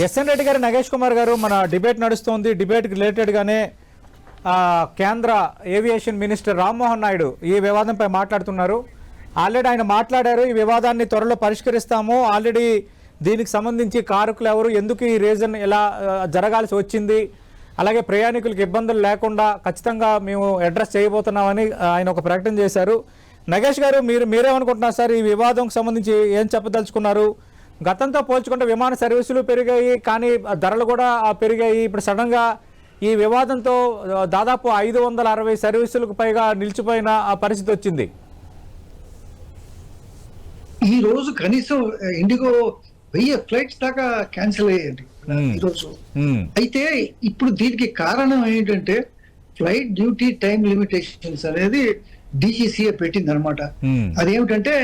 SN Reddy గారు, నగేష్ కుమార్ గారు, మన డిబేట్ నడుస్తోంది. డిబేట్ రిలేటెడ్గానే కేంద్ర ఏవియేషన్ మినిస్టర్ రామ్మోహన్ నాయుడు ఈ వివాదంపై మాట్లాడుతున్నారు. ఆల్రెడీ ఆయన మాట్లాడారు, ఈ వివాదాన్ని త్వరలో పరిష్కరిస్తాము, ఆల్రెడీ దీనికి సంబంధించి కారకులు ఎవరు, ఎందుకు ఈ రీజన్ ఎలా జరగాల్సి వచ్చింది, అలాగే ప్రయాణికులకు ఇబ్బందులు లేకుండా ఖచ్చితంగా మేము అడ్రస్ చేయబోతున్నామని ఆయన ఒక ప్రకటన చేశారు. నగేష్ గారు, మీరేమనుకుంటున్నారు సార్? ఈ వివాదంకి సంబంధించి ఏం చెప్పదలుచుకున్నారు? గతంతో పోల్చుకుంటే విమాన సర్వీసులు పెరిగాయి, కానీ ధరలు కూడా పెరిగాయి. ఇప్పుడు సడన్గా ఈ వివాదంతో దాదాపు 560 సర్వీసులకు పైగా నిలిచిపోయిన పరిస్థితి వచ్చింది. ఈ రోజు కనీసం ఇండిగో 1000 ఫ్లైట్స్ దాకా క్యాన్సిల్ అయ్యాయండి ఈరోజు. అయితే ఇప్పుడు దీనికి కారణం ఏంటంటే ఫ్లైట్ డ్యూటీ టైం లిమిటేషన్స్ అనేది DGCA పెట్టింది అనమాట. అదేమిటంటే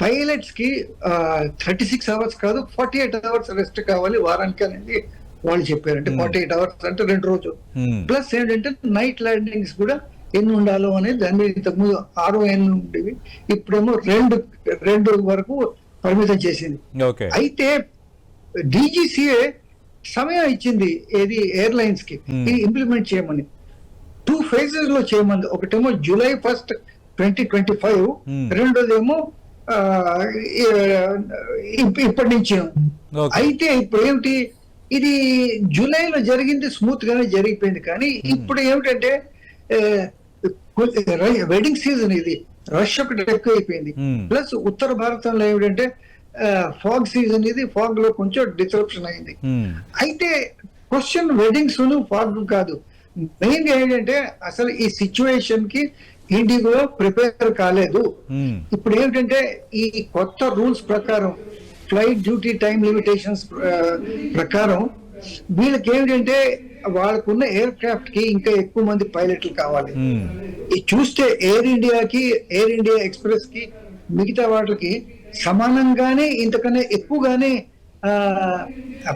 పైలట్స్ కి 36 అవర్స్ కాదు 48 అవర్స్ రెస్ట్ కావాలి వారానికి అనేది వాళ్ళు చెప్పారు. అంటే 48 అవర్స్ అంటే 2 రోజులు. ప్లస్ ఏంటంటే నైట్ ల్యాండింగ్స్ కూడా ఎన్ని ఉండాలో అనేది దాని మీద ఇంతకుముందు 6 ఎన్ని ఉండేవి, ఇప్పుడేమో 2 వరకు పరిమితం చేసింది. అయితే DGCA సమయం ఇచ్చింది ఏది ఎయిర్లైన్స్ కి ఇది ఇంప్లిమెంట్ చేయమని. 2 phases లో చేయమంది. ఒకటేమో July 1st, 2025, రెండోదేమో ఇప్పటి నుంచి. అయితే ఇప్పుడు ఏమిటి, ఇది జూలైలో జరిగింది, స్మూత్ గానే జరిగిపోయింది. కానీ ఇప్పుడు ఏమిటంటే వెడ్డింగ్ సీజన్, ఇది రష్ ఒకటి ఎక్కువ అయిపోయింది. ప్లస్ ఉత్తర భారతంలో ఏమిటంటే ఫాగ్ సీజన్, ఇది ఫాగ్ లో కొంచెం డిస్రప్షన్ అయింది. అయితే క్వశ్చన్ వెడ్డింగ్స్ ఫాగ్ కాదు, మెయిన్ ఏంటంటే అసలు ఈ సిచ్యువేషన్ కి ఇండిగో ప్రిపేర్ కాలేదు. ఇప్పుడు ఏమిటంటే ఈ కొత్త రూల్స్ ప్రకారం ఫ్లైట్ డ్యూటీ టైం లిమిటేషన్స్ ప్రకారం వీళ్ళకి ఏమిటంటే వాళ్ళకున్న ఎయిర్ క్రాఫ్ట్ కి ఇంకా ఎక్కువ మంది పైలట్లు కావాలి. చూస్తే ఎయిర్ ఇండియా ఎక్స్ప్రెస్ కి మిగతా వాటికి సమానంగానే ఇంతకన్నా ఎక్కువగానే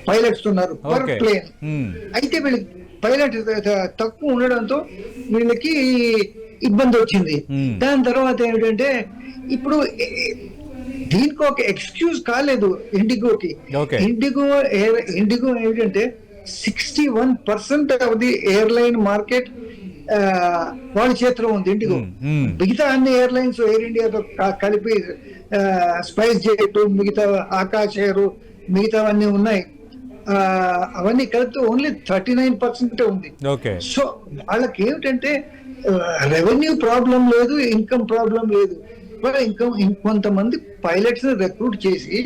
పైలట్స్ ఉన్నారు పర్ ప్లేన్. అయితే వీళ్ళకి పైలట్ తక్కువ ఉండడంతో వీళ్ళకి ఇబ్బంది వచ్చింది. దాని తర్వాత ఏమిటంటే ఇప్పుడు దీనికి ఒక ఎక్స్క్యూజ్ కాలేదు ఇండిగోకి. ఇండిగో ఏమిటంటే 61% ఆఫ్ ది ఎయిర్లైన్ మార్కెట్ వాళ్ళ చేతిలో ఉంది ఇండిగో. మిగతా అన్ని ఎయిర్లైన్స్ ఎయిర్ ఇండియాతో కలిపి స్పైస్ జెట్, మిగతా ఆకాశ్ ఎయిర్, మిగతావన్నీ ఉన్నాయి. అవన్నీ కలిపితే ఓన్లీ 39% ఉంది. సో వాళ్ళకి ఏమిటంటే రెవెన్యూ ప్రాబ్లం లేదు, ఇన్కమ్ ప్రాబ్లం లేదు. ఇంకొంతమంది పైలట్స్ రిక్రూట్ చేసి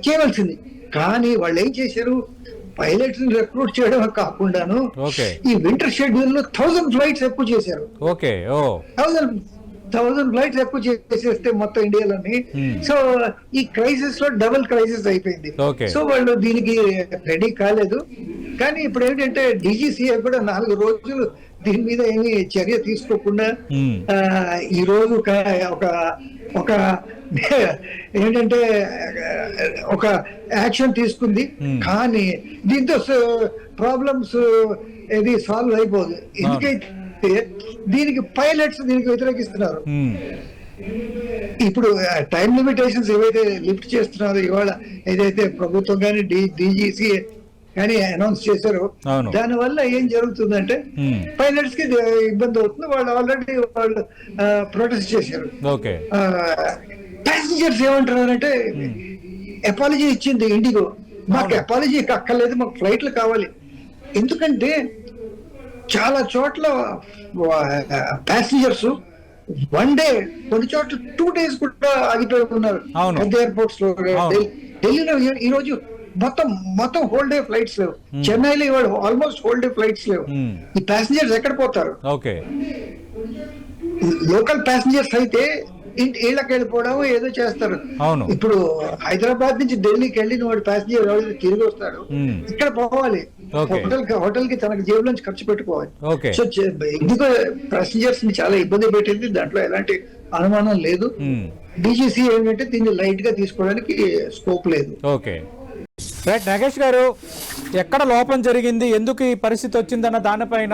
చేయవలసింది. కానీ వాళ్ళు ఏం చేశారు, పైలట్స్ రిక్రూట్ చేయడం కాకుండాను ఈ వింటర్ షెడ్యూల్ లో 1000 ఫ్లైట్స్ ఎక్కువ చేశారు. 1000 ఫ్లైట్స్ ఎక్కువ చేసేస్తే మొత్తం ఇండియాలోని. సో ఈ క్రైసిస్ లో డబుల్ క్రైసిస్ అయిపోయింది. సో వాళ్ళు దీనికి రెడీ కాలేదు. కానీ ఇప్పుడు ఏంటంటే DGCA కూడా 4 రోజులు దీని మీద ఏమి చర్య తీసుకోకుండా ఈ రోజు ఒక ఏంటంటే ఒక యాక్షన్ తీసుకుంది. కానీ దీంతో ప్రాబ్లమ్స్ ఏది సాల్వ్ అయిపోదు. ఎందుకైతే దీనికి పైలట్స్ దీనికి వ్యతిరేకిస్తున్నారు. ఇప్పుడు టైం లిమిటేషన్స్ ఏవైతే లిఫ్ట్ చేస్తున్నారో ఇవాళ ఏదైతే ప్రభుత్వం కానీ DGCA కానీ అనౌన్స్ చేశారు, దాని వల్ల ఏం జరుగుతుందంటే పైలట్స్ కి ఇబ్బంది అవుతుంది. వాళ్ళు ఆల్రెడీ ప్రొటెస్ట్ చేశారు. ప్యాసింజర్స్ ఏమంటున్నారంటే అపాలజీ ఇచ్చింది ఇండిగో, మాకు అపాలజీ అక్కర్లేదు, మాకు ఫ్లైట్లు కావాలి. ఎందుకంటే చాలా చోట్ల ప్యాసింజర్స్ 1 డే, కొన్ని చోట్ల 2 days కూడా ఆగిపోయి ఉన్నారు పెద్ద ఎయిర్పోర్ట్స్ లో. ఢిల్లీలో ఈ రోజు మొత్తం హోల్ డే ఫ్లైట్స్ లేవు. చెన్నైలో ఇవాళ ఆల్మోస్ట్ హోల్ డే ఫ్లైట్స్ లేవు. ఈ ప్యాసింజర్స్ ఎక్కడ పోతారు? లోకల్ ప్యాసింజర్స్ అయితే ఇళ్ళకి వెళ్ళిపోవడం ఏదో చేస్తారు. ఇప్పుడు హైదరాబాద్ నుంచి ఢిల్లీకి వెళ్ళిన వాడు ప్యాసింజర్ తిరిగి వస్తాడు, ఇక్కడ పోవాలి, హోటల్ కి తనకు జేబులోంచి ఖర్చు పెట్టుకోవాలి. సో ఇందుకు ప్యాసింజర్స్ ని చాలా ఇబ్బంది పెట్టింది, దాంట్లో ఎలాంటి అనుమానం లేదు. DGCA ఏంటంటే దీన్ని లైట్ గా తీసుకోవడానికి స్కోప్ లేదు. రైట్ నగేష్ గారు, ఎక్కడ లోపం జరిగింది, ఎందుకు ఈ పరిస్థితి వచ్చిందన్న దానిపైన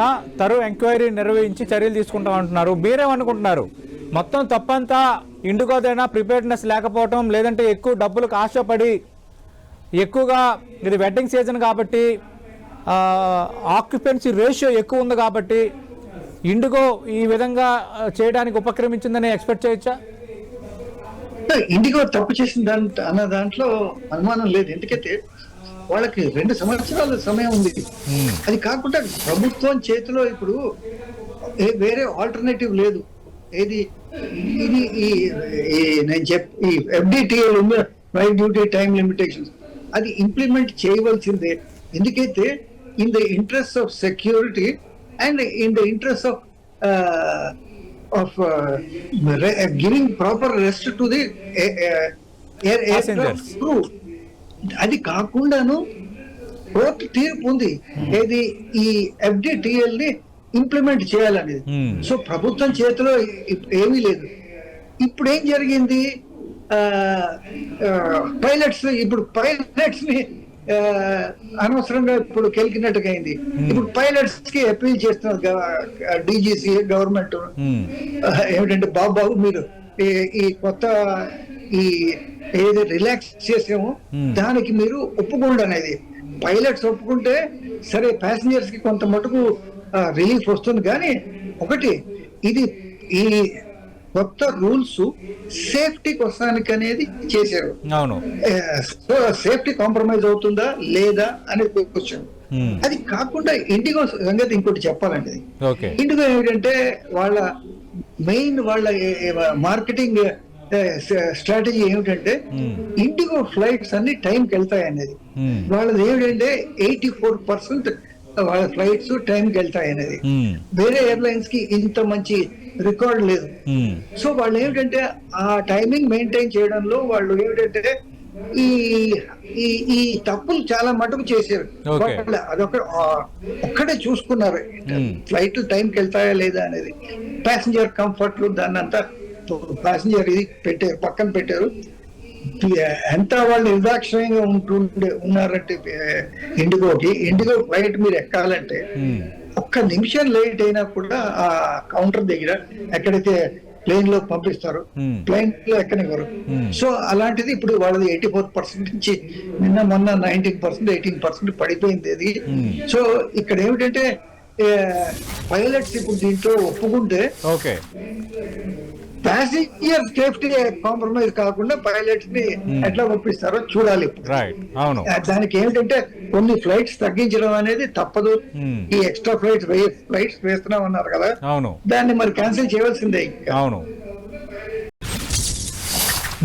ఎంక్వైరీ నిర్వహించి చర్యలు తీసుకుంటామంటున్నారు. మీరేమనుకుంటున్నారు? మొత్తం తప్పంతా ఇండిగోదైనా ప్రిపేర్డ్నెస్ లేకపోవటం, లేదంటే ఎక్కువ డబ్బులకు ఆశపడి ఎక్కువగా ఇది వెడ్డింగ్ సీజన్ కాబట్టి ఆక్యుపెన్సీ రేషియో ఎక్కువ ఉంది కాబట్టి ఇండిగో ఈ విధంగా చేయడానికి ఉపక్రమించిందని ఎక్స్పెక్ట్ చేయొచ్చా? ఇండిగో తప్పు చేసిన అన్న దాంట్లో అనుమానం లేదు. ఎందుకంటే వాళ్ళకి 2 సంవత్సరాల సమయం ఉంది. అది కాకుండా ప్రభుత్వం చేతిలో ఇప్పుడు వేరే ఆల్టర్నేటివ్ లేదు. ఇది నేను ఈ FDTL ఉంది, రైట్ డ్యూటీ టైం లిమిటేషన్స్, అది ఇంప్లిమెంట్ చేయవలసిందే. ఎందుకైతే in the interest of security and in the interest of giving proper rest to the aircraft crew. అది కాకుండాను కోర్టు తీర్పు ఉంది ఏది ఈ FDTL ని ఇంప్లిమెంట్ చేయాలనేది. సో ప్రభుత్వం చేతిలో ఏమీ లేదు. ఇప్పుడు ఏం జరిగింది, పైలట్స్ ని అనవసరంగా ఇప్పుడు కెలికినట్టుగా అయింది. ఇప్పుడు పైలట్స్ కి అపీల్ చేస్తున్నారు DGCA గవర్నమెంట్ ఏమిటంటే, బాబు మీరు ఈ కొత్త ఏది రిలాక్స్ చేసామో దానికి మీరు ఒప్పుకోండి అనేది. పైలట్స్ ఒప్పుకుంటే సరే, ప్యాసింజర్స్ కి కొంత మటుకు రిలీఫ్ వస్తుంది. కానీ ఒకటి, ఇది ఈ కొత్త రూల్స్ సేఫ్టీ కోసానికి అనేది చేశారు. అవును, సో సేఫ్టీ కాంప్రమైజ్ అవుతుందా లేదా అనేది క్వశ్చన్. అది కాకుండా ఇండిగో సంగతి ఇంకోటి చెప్పాలండి. ఇండిగో ఏమిటంటే వాళ్ళ మెయిన్ మార్కెటింగ్ స్ట్రాటజీ ఏమిటంటే ఇండిగో ఫ్లైట్స్ అన్ని టైంకి వెళ్తాయి అనేది. వాళ్ళది ఏమిటంటే 84% వాళ్ళ ఫ్లైట్స్ టైంకి వెళ్తాయి అనేది. వేరే ఎయిర్లైన్స్ కి ఇంత మంచి రికార్డ్ లేదు. సో వాళ్ళు ఏమిటంటే ఆ టైమింగ్ మెయింటైన్ చేయడంలో వాళ్ళు ఏమిటంటే ఈ తప్పులు చాలా మటుకు చేశారు. ఒక్కడే చూసుకున్నారు ఫ్లైట్ టైంకి వెళ్తాయా లేదా అనేది. ప్యాసింజర్ కంఫర్ట్ దాన్ని అంతా ప్యాసింజర్ ఇది పెట్టారు, పక్కన పెట్టారు. ఎంత వాళ్ళు నిర్దాక్షిణ్యంగా ఉన్నారంటే ఇండిగో ఫ్లైట్ మీరు ఎక్కాలంటే ఒక్క నిమిషం లేట్ అయినా కూడా ఆ కౌంటర్ దగ్గర ఎక్కడైతే ప్లేన్ లో పంపిస్తారు, ప్లేన్ లో ఎక్కనివ్వరు. సో అలాంటిది ఇప్పుడు వాళ్ళది 84% నుంచి నిన్న మొన్న 19%, 18% పడిపోయింది అది. సో ఇక్కడ ఏమిటంటే పైలట్స్ ఇప్పుడు దీంట్లో ఒప్పుకుంటే ప్యాసింజర్ సేఫ్టీ కాంప్రమైజ్ కాకుండా పైలట్స్ ని ఎట్లా ఒప్పిస్తారో చూడాలి. దానికి ఏమిటంటే కొన్ని ఫ్లైట్స్ తగ్గించడం అనేది తప్పదు. ఈ ఎక్స్ట్రా ఫ్లైట్స్ వేస్తున్నాం అన్నారు కదా, దాన్ని మరి క్యాన్సిల్ చేయవలసిందే. అవును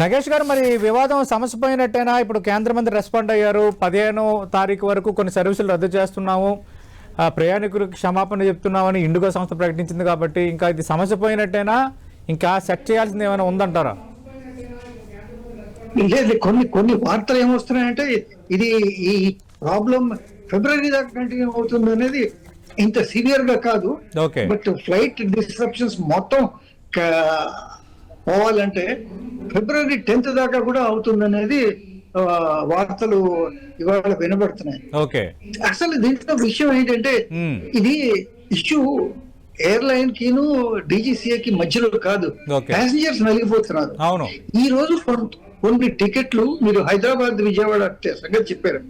నగేష్ గారు, మరి వివాదం సమసిపోయినట్టేనా? ఇప్పుడు కేంద్ర మంత్రి రెస్పాండ్ అయ్యారు. 15వ తారీఖు వరకు కొన్ని సర్వీసులు రద్దు చేస్తున్నాము, ప్రయాణికులకు క్షమాపణ చెప్తున్నామని ఇండిగో సంస్థ ప్రకటించింది. కాబట్టి ఇంకా ఇది సమసిపోయినట్టేనా? ఇంకా సెట్ చేయాల్సింది ఏమైనా ఉందంటారా? లేదు, కొన్ని వార్తలు ఏమొస్తున్నాయంటే ఇది ఈ ప్రాబ్లం ఫిబ్రవరి దాకా కంటిన్యూ అవుతుంది అనేది ఇంత సివియర్ గా కాదు. బట్ ఫ్లైట్ డిస్రప్షన్స్ మొత్తం పోవాలంటే ఫిబ్రవరి 10th దాకా కూడా అవుతుందనేది వార్తలు ఇవాళ వినబడుతున్నాయి. అసలు దీంట్లో విషయం ఏంటంటే ఇది ఇష్యూ ఎయిర్లైన్ కిను DGCA కి మధ్యలో కాదు, ప్యాసింజర్స్ నలిగిపోతున్నారు. ఈ రోజు కొన్ని టికెట్లు మీరు హైదరాబాద్ విజయవాడ సంగతి చెప్పారు.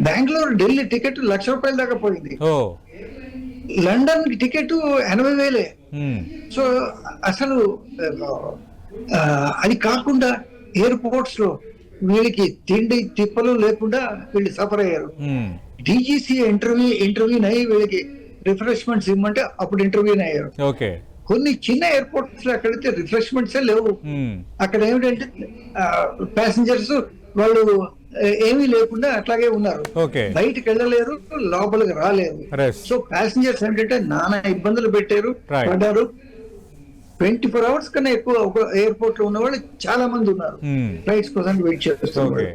బెంగళూరు ఢిల్లీ టికెట్ ₹1,00,000 దాకా పోయింది. London ticket 80,000. సో అసలు అది కాకుండా ఎయిర్పోర్ట్స్ లో వీళ్ళకి తిండి తిప్పలు లేకుండా వీళ్ళు సఫర్ అయ్యారు. DGCA ఇంటర్వ్యూ అయ్యి వీళ్ళకి రిఫ్రెష్మెంట్స్ ఇవ్వమంటే అప్పుడు ఇంటర్వ్యూ అయ్యారు. కొన్ని చిన్న ఎయిర్పోర్ట్స్ లో అక్కడైతే రిఫ్రెష్మెంట్స్ లేవు. అక్కడ ఏమిటంటే ప్యాసింజర్స్ వాళ్ళు ఏమీ లేకుండా అట్లాగే ఉన్నారు, బయటికి వెళ్ళలేరు, లోపలికి రాలేరు. సో ప్యాసింజర్స్ ఏంటంటే నానా ఇబ్బందులు పడ్డారు. 24 hours కన్నా ఎక్కువ ఒక ఎయిర్పోర్ట్ లో ఉన్న వాళ్ళు చాలా మంది ఉన్నారు, ఫ్లైట్స్ కోసం వెయిట్ చేస్తున్నారు.